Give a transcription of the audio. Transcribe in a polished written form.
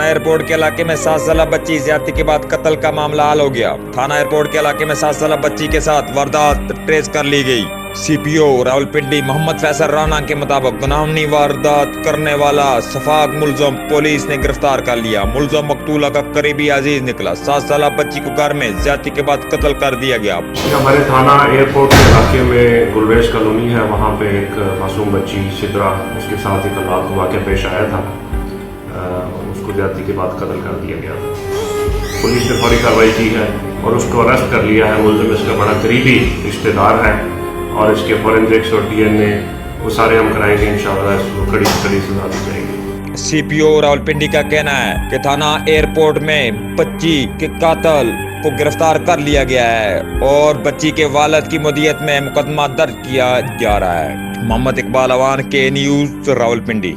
थाना एयरपोर्ट के इलाके में 7 साल बच्ची ज्यादती के बाद कत्ल का मामला हल हो गया। थाना एयरपोर्ट के इलाके में 7 साल बच्ची के साथ वारदात ट्रेस कर ली गई। सीपीओ रावलपिंडी मोहम्मद फैसल राना के मुताबिक गुनाहगानी वारदात करने वाला सफाक मुलजम पुलिस ने गिरफ्तार कर लिया। मुलजम मकतूला का करीबी अजीज निकला। 7 साल बच्ची को घर में ज्यादती के बाद कत्ल कर दिया गया। हमारे थाना एयरपोर्ट के इलाके में गुलरेज कॉलोनी है, वहाँ पे एक मासूम बच्ची सिद्रा, उसके साथ एक रात को वाक़या पेश आया था। उसको ज्यादती के बाद कत्ल कर दिया गया। पुलिस ने फौरी कार्रवाई की है और उसको अरेस्ट कर लिया है। मुलजिम इसका बड़ा करीबी रिश्तेदार है और इसके फॉरेंसिक्स और डीएनए वो सारे हम कराएंगे। इंशाअल्लाह इसको कड़ी से कड़ी सजा दी जाएगी। सीपीओ रावलपिंडी का कहना है कि थाना एयरपोर्ट में बच्ची के कातिल को गिरफ्तार कर लिया गया है और बच्ची के वालिद की मुदियत में मुकदमा दर्ज किया जा रहा है। मोहम्मद इकबाल अवान, के न्यूज़, रावलपिंडी।